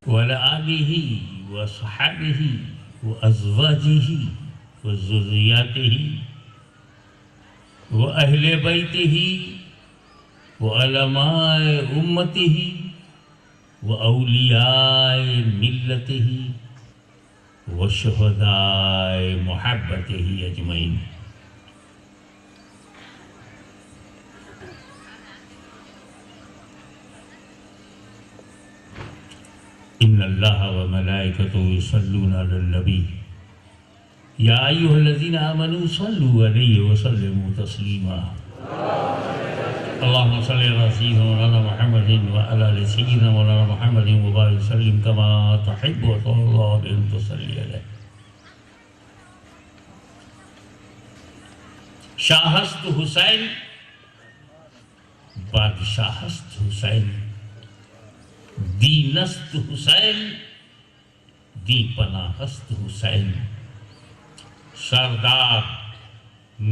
وعلى آله وصحبه وأزواجه وذرياته وأهل بيته وعلماء أمته وأولياء ملته وشهداء محبته أجمعين. إن الله وملائكته يصلون على النبي يا أيها الذين آمنوا صلوا عليه وسلموا تسليما. اللهم صل على سيدنا مولانا محمد وعلى آل سيدنا مولانا محمد وبارك وسلم كما تحب وترضى أن تصلي عليه. شاہست حسین بادشاہست حسین دینست حسین دی پناہست حسین سردار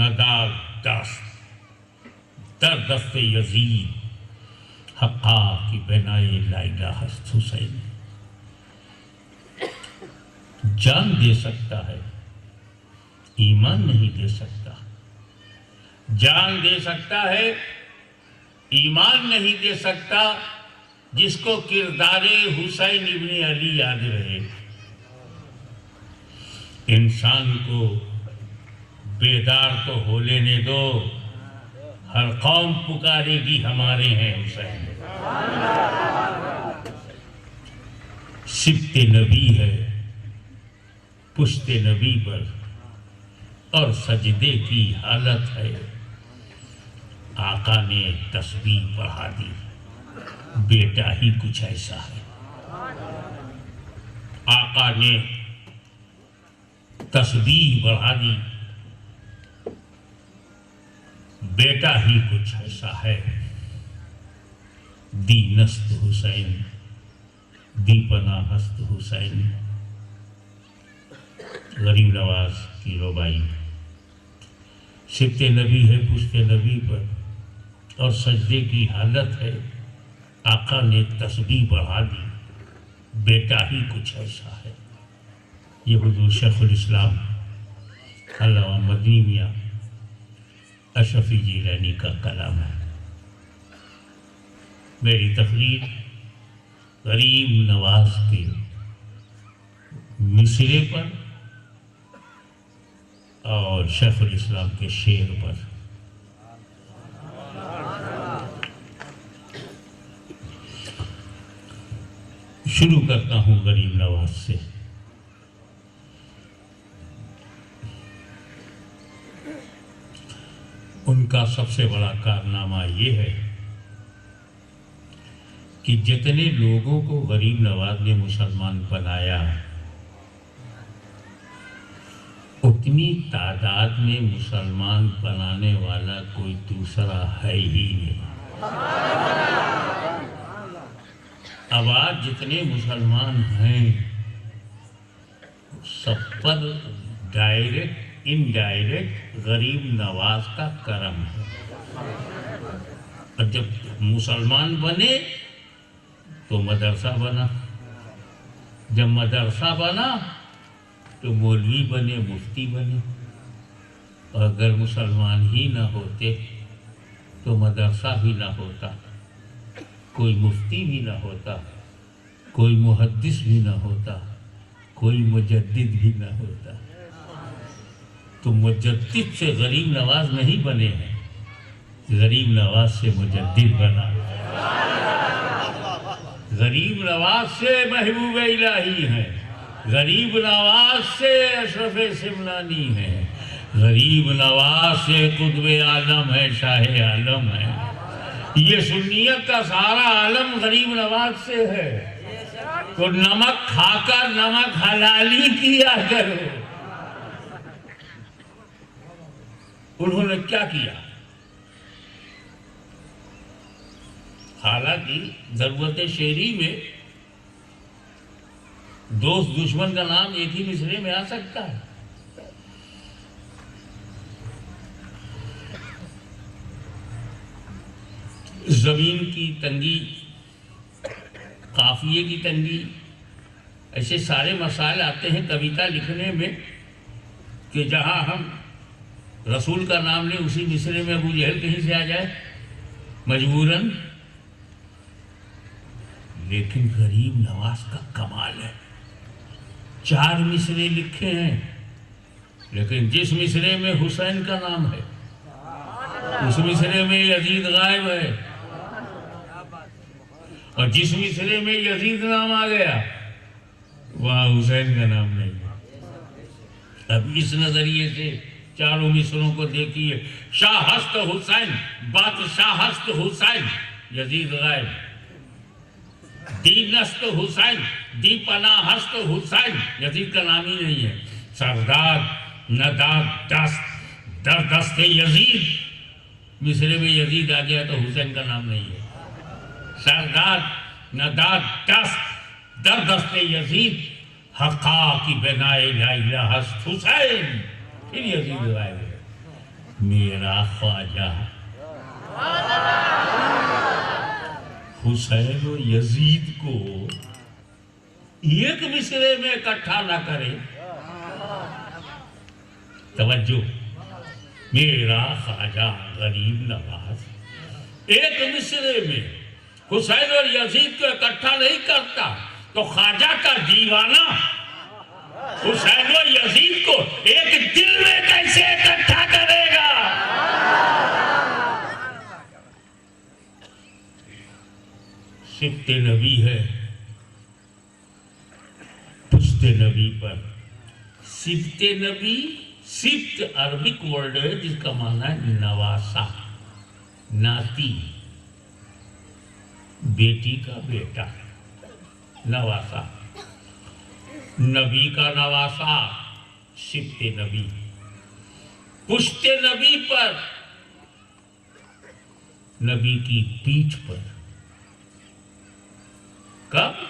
ندار دست در دست یزید حقا کی بنائے لائلہ ہست حسین. جان دے سکتا ہے ایمان نہیں دے سکتا. جان دے سکتا ہے ایمان نہیں دے سکتا جس کو کردار حسین ابن علی یاد رہے. انسان کو بیدار تو ہو لینے دو. ہر قوم پکارے گی ہمارے ہیں حسین. سبت نبی ہے پشت نبی پر اور سجدے کی حالت ہے. آقا نے تسبیح پڑھا دی. بیٹا ہی کچھ ایسا ہے. آقا نے تسبیح بڑھا دی. بیٹا ہی کچھ ایسا ہے. دینست حسین دی پناہست حسین. غریب نواز کی ربائی. سبت نبی ہے پشت نبی پر اور سجدے کی حالت ہے. آقا نے تسبیح بڑھا دی. بیٹا ہی کچھ ایسا ہے. یہ حضور شیخ الاسلام علامہ مدنی میاں اشرفی جیلانی کا کلام ہے. میری تقریر غریب نواز کے مصرے پر اور شیخ الاسلام کے شعر پر. شروع کرتا ہوں غریب نواز سے. ان کا سب سے بڑا کارنامہ یہ ہے کہ جتنے لوگوں کو غریب نواز نے مسلمان بنایا اتنی تعداد میں مسلمان بنانے والا کوئی دوسرا ہے ہی نہیں. اب آج جتنے مسلمان ہیں سب پر ڈائریکٹ انڈائریکٹ غریب نواز کا کرم ہے. اور جب مسلمان بنے تو مدرسہ بنا. جب مدرسہ بنا تو مولوی بنے, مفتی بنے. اور اگر مسلمان ہی نہ ہوتے تو مدرسہ بھی نہ ہوتا, کوئی مفتی بھی نہ ہوتا, کوئی محدث بھی نہ ہوتا, کوئی مجدد بھی نہ ہوتا. تو مجدد سے غریب نواز نہیں بنے ہیں, غریب نواز سے مجدد بنا. غریب نواز سے محبوب الہی ہیں, غریب نواز سے اشرف سمنانی ہیں, غریب نواز سے قطب عالم ہے, شاہ عالم ہے. یہ سنیت کا سارا عالم غریب نواز سے ہے. تو نمک کھا کر نمک حلالی کیا کرو. انہوں نے کیا کیا؟ حالانکہ ضرورت شعری میں دوست دشمن کا نام ایک ہی مصرے میں آ سکتا ہے. زمین کی تنگی, قافیے کی تنگی, ایسے سارے مسائل آتے ہیں کویتا لکھنے میں کہ جہاں ہم رسول کا نام لیں اسی مصرے میں ابو جہل کہیں سے آ جائے مجبوراً. لیکن غریب نواز کا کمال ہے، 4 مصرے لکھے ہیں، لیکن جس مصرے میں حسین کا نام ہے اس مصرے میں یزید غائب ہے، اور جس مصرے میں یزید نام آ گیا وہاں حسین کا نام نہیں ہے. اب اس نظریے سے چاروں مصروں کو دیکھیے. شاہ ہست حسین، بادشاہ ہست حسین، یزید غائب. دی نست حسین، دی پناہ ہست حسین، یزید کا نام ہی نہیں ہے. سردار نداد دست در دست یزید، مصرے میں یزید آ گیا تو حسین کا نام نہیں ہے. سردار نداد دست در دست یزید، حقا کی بنائے لا الہ ہست حسین، پھر یزید غائب ہے. میرا خواجہ حسین و یزید کو ایک مصرے میں اکٹھا نہ کرے. توجہ، میرا خواجہ غریب نواز ایک مصرے میں حسین اور یزید کو اکٹھا نہیں کرتا تو خواجہ کا دیوانہ حسین و یزید کو ایک دل میں کیسے اکٹھا کرے گا؟ سبط نبی ہے، پشت نبی پر. سبط نبی، سبط عربک ورڈ ہے جس کا معنی ہے نواسا، ناتی، بیٹی کا بیٹا، نواسا. نبی کا نواسا سبط نبی. پشت نبی پر، نبی کی پیٹھ پر. کب؟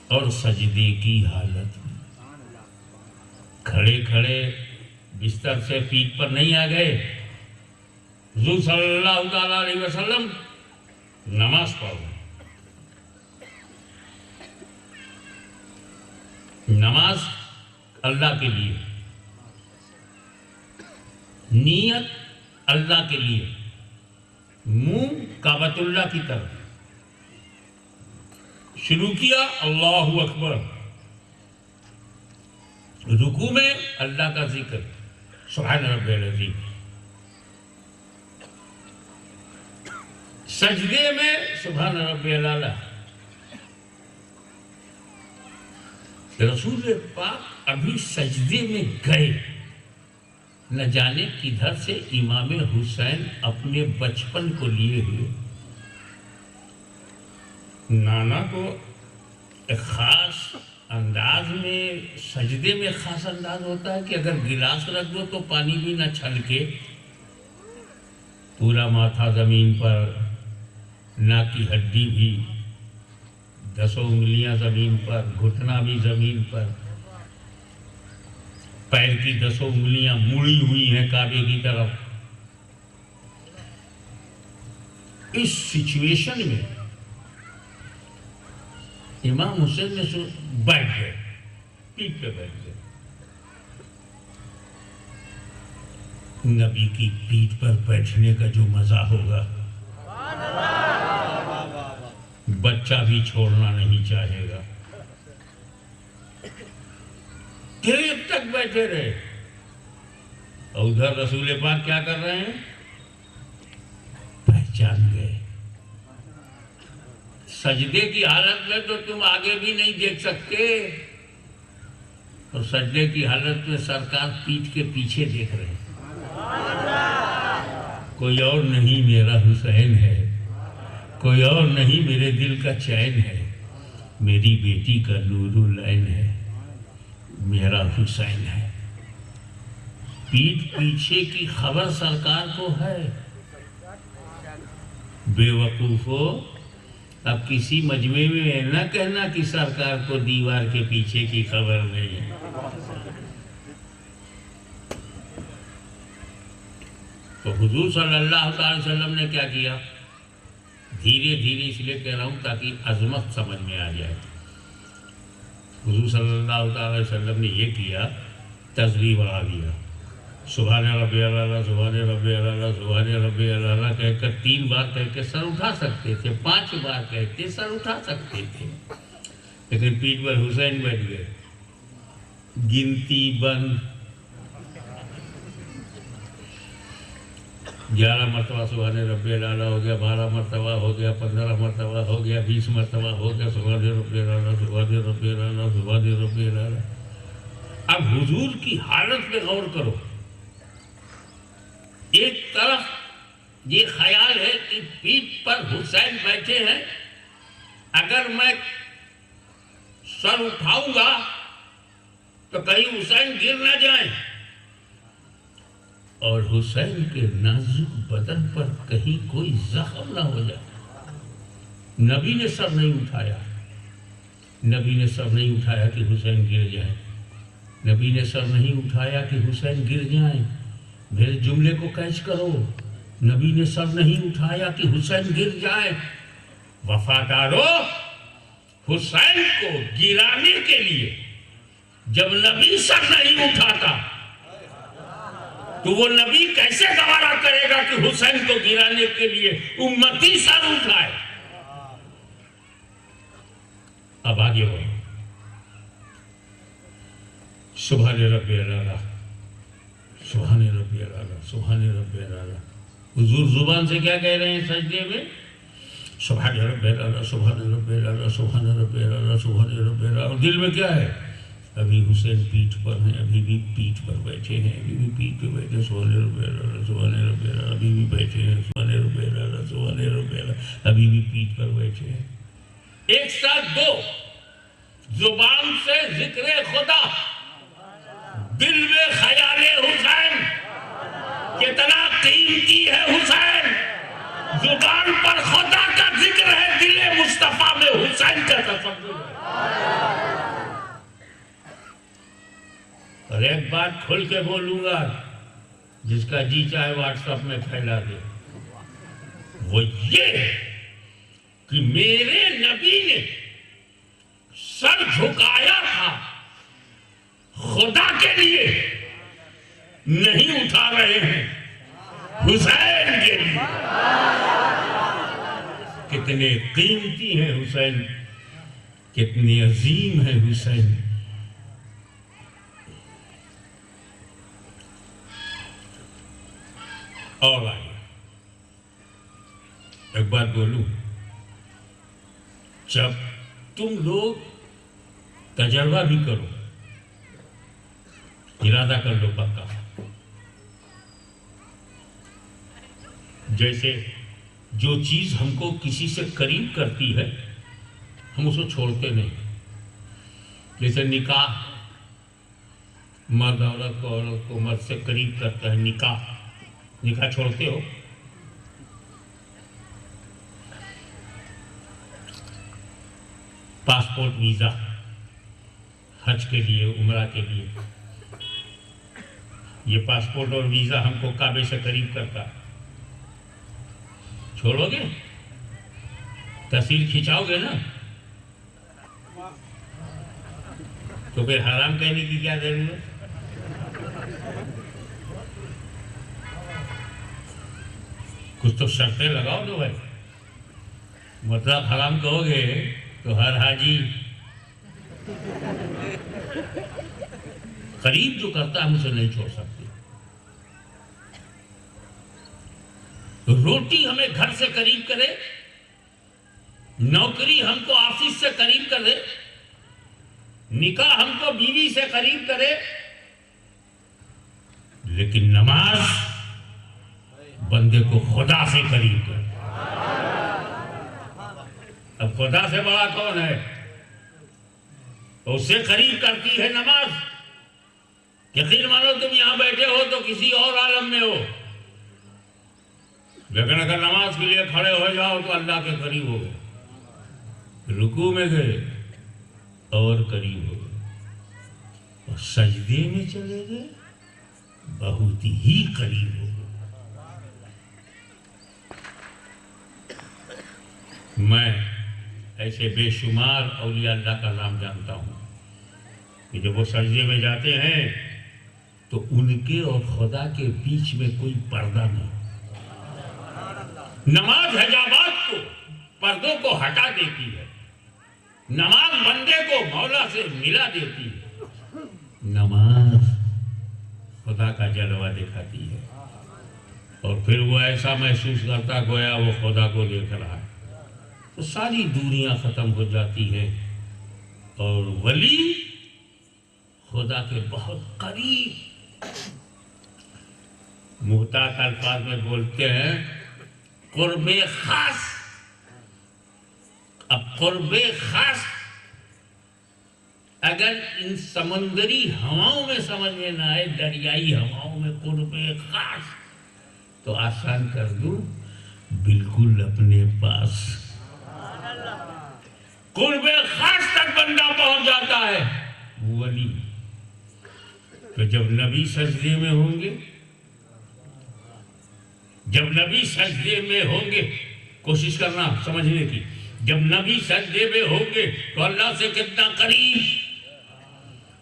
اور سجدے کی حالت میں. کھڑے کھڑے بستر سے پیٹھ پر نہیں آ گئے. حضور صلی اللہ تعالیٰ علیہ وسلم نماز پڑھو. نماز اللہ کے لیے، نیت اللہ کے لیے، منہ کعبۃ اللہ کی طرف. شروع کیا اللہ اکبر، رکوع میں اللہ کا ذکر سبحان ربی العظیم، سجدے میں سبحان ربی الاعلیٰ. رسول پاک ابھی سجدے میں گئے، نہ جانے کدھر سے امام حسین اپنے بچپن کو لیے ہوئے. نانا کو ایک خاص انداز میں سجدے میں خاص انداز ہوتا ہے کہ اگر گلاس رکھ دو تو پانی بھی نہ چھلکے، پورا ماتھا زمین پر، ناک کی ہڈی بھی، 10 انگلیاں زمین پر، گھٹنا بھی زمین پر، پیر کی 10 انگلیاں مڑی ہوئی ہیں کعبے کی طرف. اس سچویشن میں امام حسین نے بیٹھ گئے، پیٹھ پہ بیٹھ گئے. نبی کی پیٹھ پر بیٹھنے کا جو مزہ ہوگا بچہ بھی چھوڑنا نہیں چاہے گا. دیر تک بیٹھے رہے، اور ادھر رسول پاک کیا کر رہے ہیں؟ پہچان گئے. سجدے کی حالت میں تو تم آگے بھی نہیں دیکھ سکتے، اور سجدے کی حالت میں سرکار پیٹھ کے پیچھے دیکھ رہے ہیں. کوئی اور نہیں میرا حسین ہے، کوئی اور نہیں میرے دل کا چین ہے، میری بیٹی کا نور العین ہے، میرا حسین ہے. پیٹھ پیچھے کی خبر سرکار کو ہے. بے وقوفو، اب کسی مجمع میں نہ کہنا کہ سرکار کو دیوار کے پیچھے کی خبر نہیں ہے. تو حضور صلی اللہ علیہ وسلم نے کیا کیا؟ دھیرے دھیرے اس لیے کہہ رہا ہوں تاکہ عظمت سمجھ میں آ جائے. حضور صلی اللہ تعالی وسلم نے یہ کیا، تسبیح بڑھا دیا، سبحان ربی الاعلیٰ، سبحان ربی الاعلیٰ، سبحان ربی الاعلیٰ کہہ کر 3 بار کہہ کے سر اٹھا سکتے تھے، 5 بار کہہ کے سر اٹھا سکتے تھے، لیکن پیٹھ پر حسین بیٹھ گئے، گنتی بند، 11 مرتبہ سبحان ربی الاعلیٰ ہو گیا، 12 مرتبہ ہو گیا، 15 مرتبہ ہو گیا، 20 مرتبہ ہو گیا، سبحان ربی الاعلیٰ، سبحان ربی الاعلیٰ، سبحان ربی الاعلیٰ۔ اب حضور کی حالت پہ غور کرو، ایک طرف یہ خیال ہے کہ پیٹھ پر حسین بیٹھے ہیں، اگر میں سر اٹھاؤں گا تو کہیں حسین گر نہ جائیں، اور حسین کے نازک بدن پر کہیں کوئی زخم نہ ہو جائے۔ نبی نے سر نہیں اٹھایا، نبی نے سر نہیں اٹھایا کہ حسین گر جائیں، نبی نے سر نہیں اٹھایا کہ حسین گر جائیں۔ میرے جملے کو کیچ کرو، نبی نے سر نہیں اٹھایا کہ حسین گر جائے۔ وفادارو، حسین کو گرانے کے لیے جب نبی سر نہیں اٹھاتا تو وہ نبی کیسے گوارا کرے گا کہ حسین کو گرانے کے لیے امتی سر اٹھائے؟ اب آگے بڑھو، سبحان ربی الاعلیٰ، سبحان ربی الاعلیٰ، سبحان ربی الاعلیٰ۔ حضور زبان سے کیا کہہ رہے ہیں سجدے میں؟ سبحان ربی الاعلیٰ، سبحان ربی الاعلیٰ، سبحان ربی الاعلیٰ، سبحان ربی الاعلیٰ۔ اور دل میں کیا ہے؟ ابھی حسین پیٹھ پر ہیں، ابھی بھی پیٹھ پر بیٹھے ہیں، ابھی بھی پیٹھ پہ بیٹھے، سبحان ربی الاعلیٰ، سبحان ربی الاعلیٰ، ابھی بھی بیٹھے ہیں، سبحان ربی الاعلیٰ، سبحان ربی الاعلیٰ، ابھی بھی پیٹھ پر بیٹھے ہیں۔ ایک ساتھ دو، زبان سے ذکر خدا، دل میں خیال حسین، کتنا قیمتی ہے حسین، زبان پر خدا کا ذکر ہے، دل مصطفیٰ میں حسین کا تصور ہے۔ اور ایک بات کھل کے بولوں گا، جس کا جی چاہے واٹس ایپ میں پھیلا دے، وہ یہ کہ میرے نبی نے سر جھکایا تھا خدا کے لیے، نہیں اٹھا رہے ہیں حسین کے لیے۔ کتنے قیمتی ہیں حسین، کتنے عظیم ہیں حسین۔ اور آئیے ایک بات بولوں، جب تم لوگ تجربہ بھی کرو، ارادہ کر لو پکا، جیسے جو چیز ہم کو کسی سے قریب کرتی ہے ہم اسے چھوڑتے نہیں، جیسے نکاح، مرد عورت کو مرد سے قریب کرتا ہے، نکاح چھوڑتے ہو؟ پاسپورٹ ویزا، حج کے لیے، عمرہ کے لیے، یہ پاسپورٹ اور ویزا ہم کو کعبے سے قریب کرتا، چھوڑو گے؟ تصویر کھینچاؤ گے نا؟ تو پھر حرام کہنے کی کیا ضرورت؟ کچھ تو شرطیں لگاؤ دو بھائی، مطلب حرام کہو گے تو ہر حاجی قریب جو کرتا ہم اسے نہیں چھوڑ سکتے۔ روٹی ہمیں گھر سے قریب کرے، نوکری ہم کو آفس سے قریب کرے، نکاح ہم کو بیوی سے قریب کرے، لیکن نماز بندے کو خدا سے قریب کرے۔ اب خدا سے بڑا کون ہے؟ تو اس سے قریب کرتی ہے نماز۔ یقین مانو تم یہاں بیٹھے ہو تو کسی اور عالم میں ہو، لیکن اگر نماز کے لیے کھڑے ہو جاؤ تو اللہ کے قریب ہو گئے، رکوع میں گئے اور قریب ہو گئے، اور سجدے میں چلے گئے بہت ہی قریب ہو گئے۔ میں ایسے بے شمار اولیاء اللہ کا نام جانتا ہوں کہ جب وہ سجدے میں جاتے ہیں تو ان کے اور خدا کے بیچ میں کوئی پردہ نہیں. نماز حجابات کو، پردوں کو ہٹا دیتی ہے. نماز بندے کو مولا سے ملا دیتی ہے. نماز خدا کا جلوہ دکھاتی ہے، اور پھر وہ ایسا محسوس کرتا گویا وہ خدا کو دیکھ رہا ہے. تو ساری دوریاں ختم ہو جاتی ہیں اور ولی خدا کے بہت قریب. محتاط الفاظ میں بولتے ہیں قرب خاص. اب قرب خاص اگر ان سمندری ہواؤں میں سمجھ میں نہ آئے، دریائی ہواؤں میں قرب خاص، تو آسان کر دوں، بالکل اپنے پاس. قرب خاص تک بندہ پہنچ جاتا ہے ولی. تو جب نبی سجدے میں ہوں گے، جب نبی سجدے میں ہوں گے، کوشش کرنا سمجھنے کی، جب نبی سجدے میں ہوں گے تو اللہ سے کتنا قریب.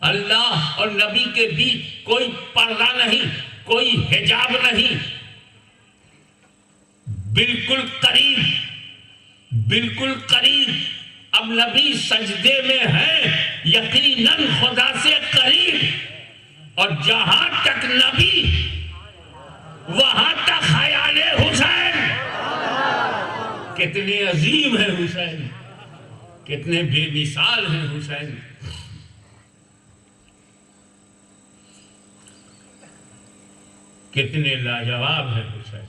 اللہ اور نبی کے بیچ کوئی پردہ نہیں، کوئی حجاب نہیں، بالکل قریب، بالکل قریب. اب نبی سجدے میں ہیں، یقیناً خدا سے قریب. اور جہاں تک نبی وہاں تک خیال حسین. کتنے عظیم ہیں حسین، کتنے بے مثال ہیں حسین. کتنے لاجواب ہیں حسین.